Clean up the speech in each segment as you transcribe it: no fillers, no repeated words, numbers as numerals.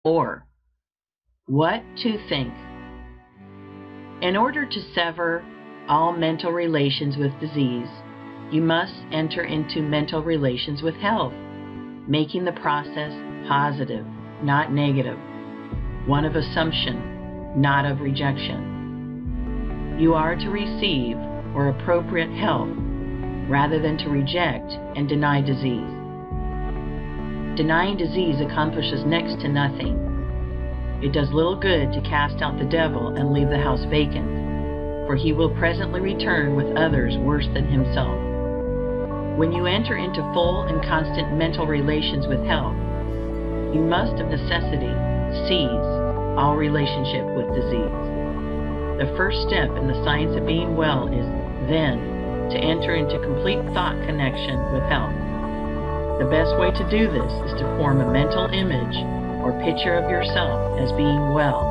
Or, what to think. In order to sever all mental relations with disease, you must enter into mental relations with health, making the process positive, not negative, one of assumption, not of rejection. You are to receive or appropriate health rather than to reject and deny disease. Denying disease accomplishes next to nothing. It does little good to cast out the devil and leave the house vacant, for he will presently return with others worse than himself. When you enter into full and constant mental relations with health, you must of necessity cease all relationship with disease. The first step in the science of being well is, then, to enter into complete thought connection with health. The best way to do this is to form a mental image or picture of yourself as being well,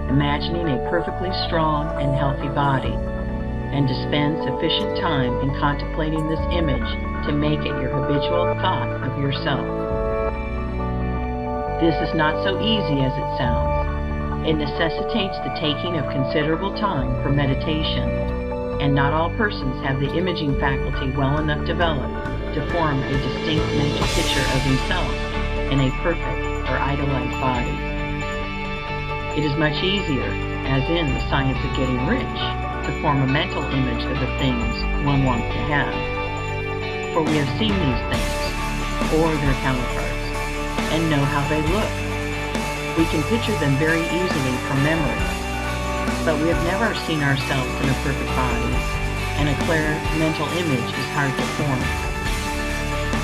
imagining a perfectly strong and healthy body, and to spend sufficient time in contemplating this image to make it your habitual thought of yourself. This is not so easy as it sounds. It necessitates the taking of considerable time for meditation, and not all persons have the imaging faculty well enough developed to form a distinct mental picture of themselves in a perfect or idolized body. It is much easier, as in the science of getting rich, to form a mental image of the things one wants to have. For we have seen these things, or their counterparts, and know how they look. We can picture them very easily from memory, but we have never seen ourselves in a perfect body, and a clear mental image is hard to form.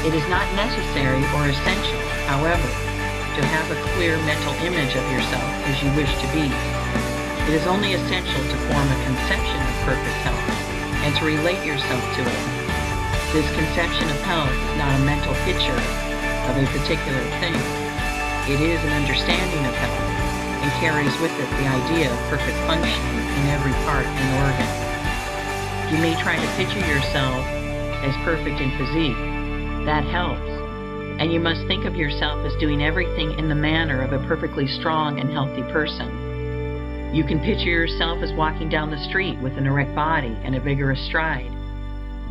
It is not necessary or essential, however, to have a clear mental image of yourself as you wish to be. It is only essential to form a conception of perfect health and to relate yourself to it. This conception of health is not a mental picture of a particular thing. It is an understanding of health and carries with it the idea of perfect functioning in every part and organ. You may try to picture yourself as perfect in physique. That helps. And you must think of yourself as doing everything in the manner of a perfectly strong and healthy person. You can picture yourself as walking down the street with an erect body and a vigorous stride.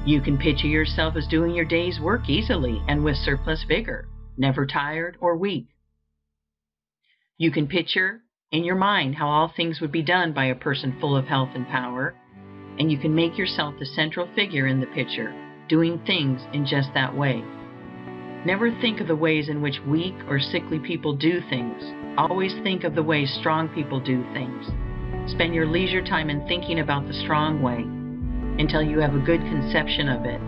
You can picture yourself as doing your day's work easily and with surplus vigor, never tired or weak. You can picture in your mind how all things would be done by a person full of health and power, and you can make yourself the central figure in the picture, doing things in just that way. Never think of the ways in which weak or sickly people do things. Always think of the way strong people do things. Spend your leisure time in thinking about the strong way until you have a good conception of it,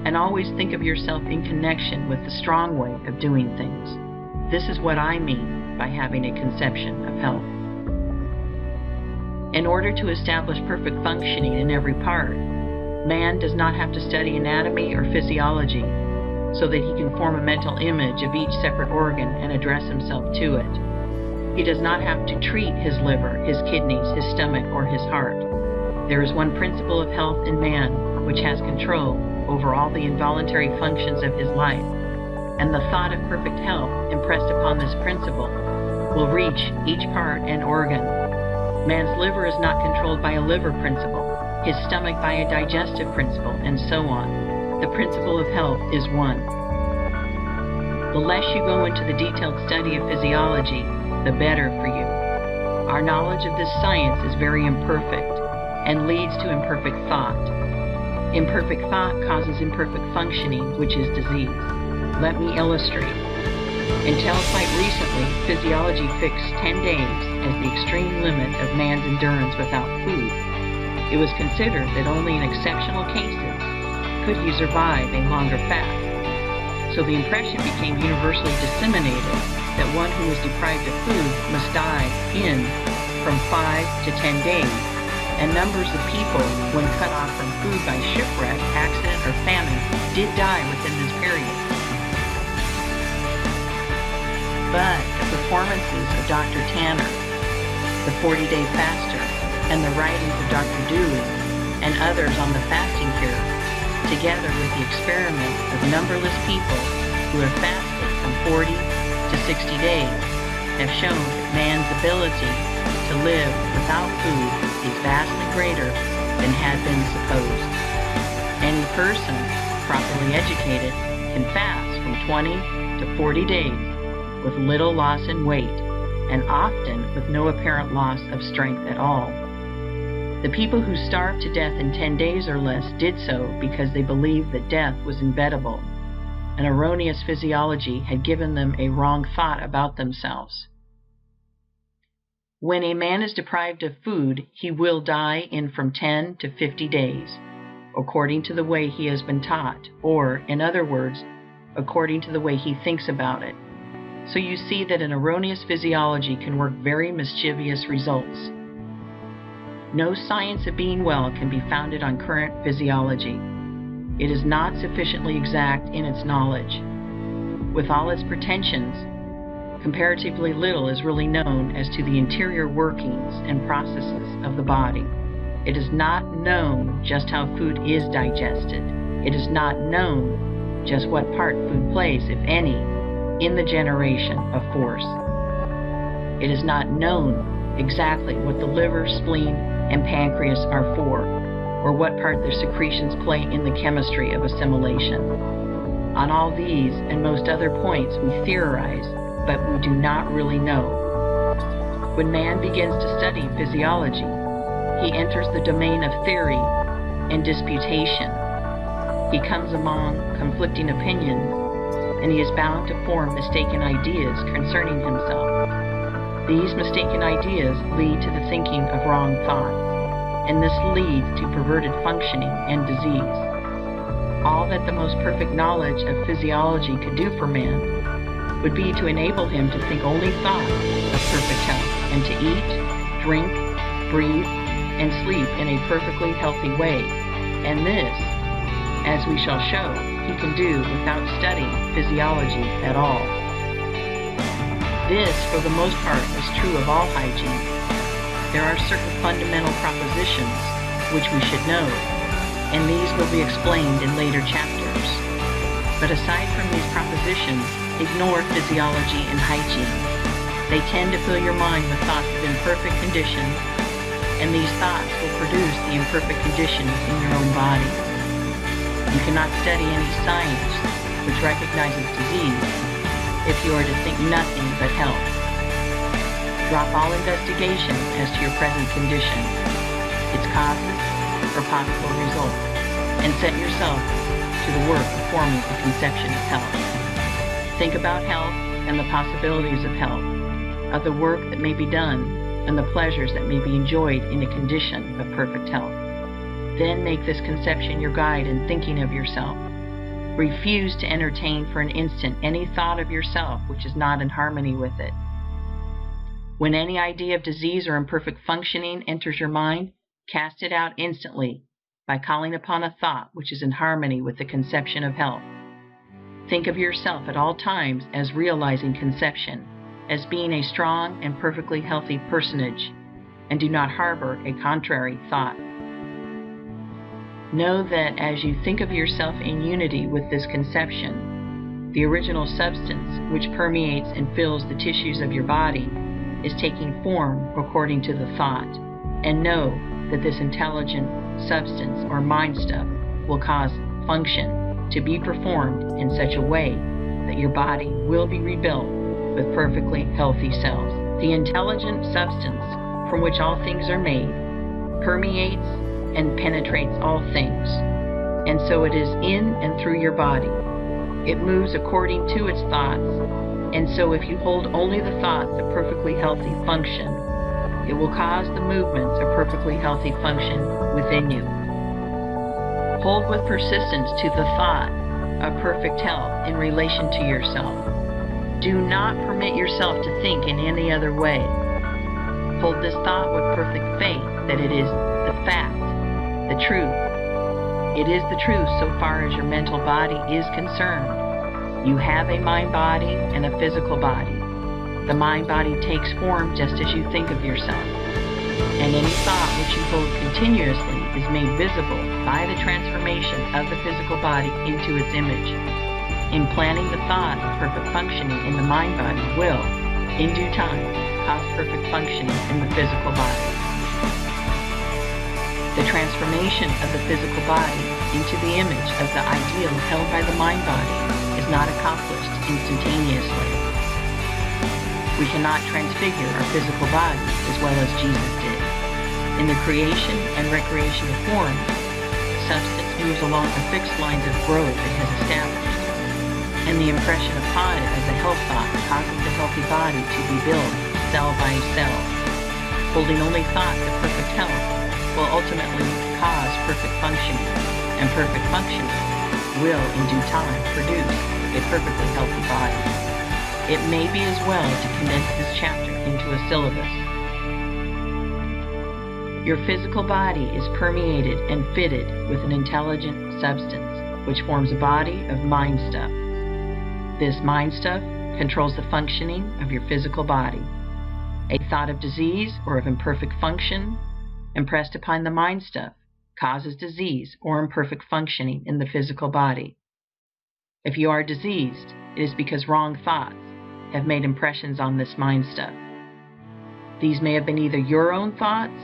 and always think of yourself in connection with the strong way of doing things. This is what I mean by having a conception of health. In order to establish perfect functioning in every part, man does not have to study anatomy or physiology so that he can form a mental image of each separate organ and address himself to it. He does not have to treat his liver, his kidneys, his stomach, or his heart. There is one principle of health in man which has control over all the involuntary functions of his life, and the thought of perfect health impressed upon this principle will reach each part and organ. Man's liver is not controlled by a liver principle, his stomach by a digestive principle, and so on. The principle of health is one. The less you go into the detailed study of physiology, the better for you. Our knowledge of this science is very imperfect and leads to imperfect thought. Imperfect thought causes imperfect functioning, which is disease. Let me illustrate. Until quite recently, physiology fixed 10 days as the extreme limit of man's endurance without food. It was considered that only in exceptional cases could he survive a longer fast. So the impression became universally disseminated that one who was deprived of food must die in from 5 to 10 days, and numbers of people, when cut off from food by shipwreck, accident, or famine, did die within this period. But the performances of Dr. Tanner, the 40-day faster, and the writings of Dr. Dewey and others on the fasting cure, together with the experiments of numberless people who have fasted from 40 to 60 days, have shown that man's ability to live without food is vastly greater than had been supposed. Any person, properly educated, can fast from 20 to 40 days with little loss in weight, and often with no apparent loss of strength at all. The people who starved to death in 10 days or less did so because they believed that death was inevitable. An erroneous physiology had given them a wrong thought about themselves. When a man is deprived of food, he will die in from 10 to 50 days, according to the way he has been taught, or, in other words, according to the way he thinks about it. So you see that an erroneous physiology can work very mischievous results. No science of being well can be founded on current physiology. It is not sufficiently exact in its knowledge. With all its pretensions, comparatively little is really known as to the interior workings and processes of the body. It is not known just how food is digested. It is not known just what part food plays, if any, in the generation of force. It is not known exactly what the liver, spleen, and pancreas are for, or what part their secretions play in the chemistry of assimilation. On all these and most other points we theorize, but we do not really know. When man begins to study physiology, he enters the domain of theory and disputation. He comes among conflicting opinions, and he is bound to form mistaken ideas concerning himself. These mistaken ideas lead to the thinking of wrong thoughts, and this leads to perverted functioning and disease. All that the most perfect knowledge of physiology could do for man would be to enable him to think only thoughts of perfect health, and to eat, drink, breathe, and sleep in a perfectly healthy way. And this, as we shall show, he can do without studying physiology at all. This, for the most part, is true of all hygiene. There are certain fundamental propositions which we should know, and these will be explained in later chapters. But aside from these propositions, ignore physiology and hygiene. They tend to fill your mind with thoughts of imperfect conditions, and these thoughts will produce the imperfect conditions in your own body. You cannot study any science which recognizes disease if you are to think nothing but health. Drop all investigation as to your present condition, its causes or possible results, and set yourself to the work of forming a conception of health. Think about health and the possibilities of health, of the work that may be done, and the pleasures that may be enjoyed in a condition of perfect health. Then make this conception your guide in thinking of yourself. Refuse to entertain for an instant any thought of yourself which is not in harmony with it. When any idea of disease or imperfect functioning enters your mind, cast it out instantly by calling upon a thought which is in harmony with the conception of health. Think of yourself at all times as realizing conception, as being a strong and perfectly healthy personage, and do not harbor a contrary thought. Know that as you think of yourself in unity with this conception, the original substance which permeates and fills the tissues of your body is taking form according to the thought, and know that this intelligent substance or mind stuff will cause function to be performed in such a way that your body will be rebuilt with perfectly healthy cells. The intelligent substance from which all things are made permeates and penetrates all things, and so it is in and through your body. It moves according to its thoughts, and so if you hold only the thoughts of perfectly healthy function, it will cause the movements of perfectly healthy function within you. Hold with persistence to the thought of perfect health in relation to yourself. Do not permit yourself to think in any other way. Hold this thought with perfect faith that it is the fact, the truth. It is the truth so far as your mental body is concerned. You have a mind-body and a physical body. The mind-body takes form just as you think of yourself, and any thought which you hold continuously is made visible by the transformation of the physical body into its image. Implanting the thought of perfect functioning in the mind-body will, in due time, cause perfect functioning in the physical body. The transformation of the physical body into the image of the ideal held by the mind-body is not accomplished instantaneously. We cannot transfigure our physical body as well as Jesus did. In the creation and recreation of form, substance moves along the fixed lines of growth it has established, and the impression upon it of the health thought causes the healthy body to be built cell by cell. Holding only thoughts of perfect health will ultimately cause perfect functioning, and perfect functioning will, in due time, produce a perfectly healthy body. It may be as well to condense this chapter into a syllabus. Your physical body is permeated and fitted with an intelligent substance, which forms a body of mind stuff. This mind stuff controls the functioning of your physical body. A thought of disease or of imperfect function impressed upon the mind stuff causes disease or imperfect functioning in the physical body. If you are diseased, it is because wrong thoughts have made impressions on this mind stuff. These may have been either your own thoughts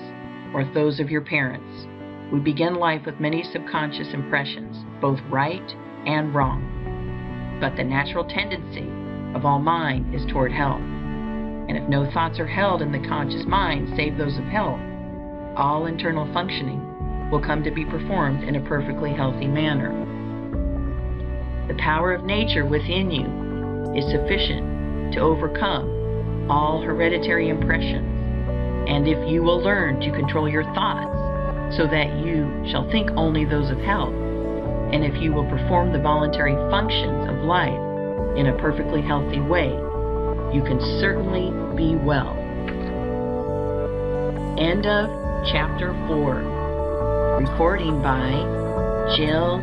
or those of your parents. We begin life with many subconscious impressions, both right and wrong. But the natural tendency of all mind is toward health. And if no thoughts are held in the conscious mind save those of health, all internal functioning will come to be performed in a perfectly healthy manner. The power of nature within you is sufficient to overcome all hereditary impressions, and if you will learn to control your thoughts so that you shall think only those of health, and if you will perform the voluntary functions of life in a perfectly healthy way, you can certainly be well. End of Chapter 4. Recording by Jill